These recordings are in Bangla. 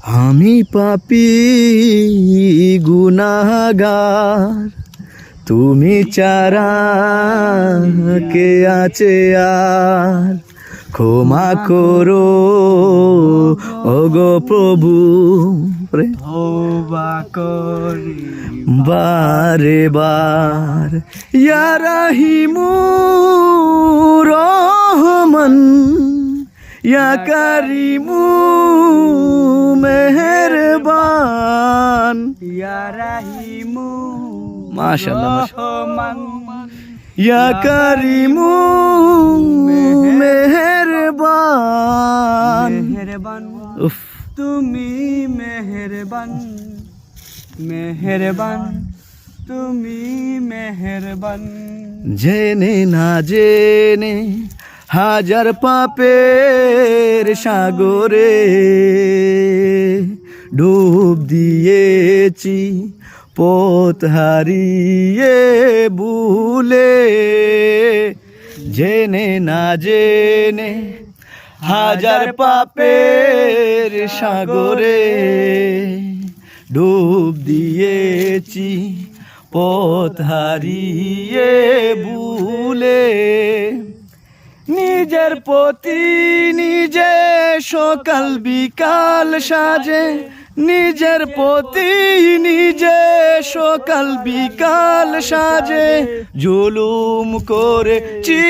আমি পাপী গুনাহগার, তুমি ছাড়া কে আছে আর? ক্ষমা করো ওগো প্রভু, তওবা করি বারে বার। ইয়া রাহিমু রহমান, ইয়া কারিমু মেহেরবান। ইয়া রাহিমু মাশাআল্লাহ, রহমান, ইয়া কারিমু মেহেরবান। মেহেরবান উফ, তুমি মেহেরবান, মেহেরবান তুমি মেহেরবান। জেনে না জেনে হাজার পাপের সাগরে ডুব দিয়েছি, পথ হারিয়ে ভুলে। জেনে না জেনে হাজার পাপের সাগরে ডুব দিয়েছি, পথ হারিয়ে ভুলে। নিজের প্রতি নিজে সকাল বিকাল সাজে, নিজের প্রতি নিজে সকাল বিকাল সাজে জুলুম করেছি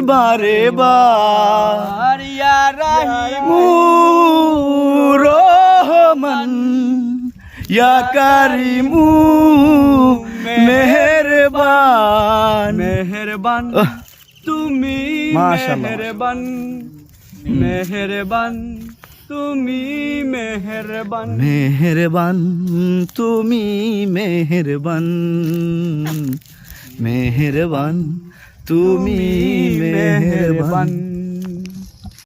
বারে বার। ইয়া রাহিমু রহমান, ইয়া কারিমু মেহেরবান। মেহেরবান তুমি মাশাআল্লাহ। মেহেরবান, মেহেরবান তুমি মেহেরবান। মেহেরবান তুমি মেহেরবান, মেহেরবান তুমি মেহেরবান।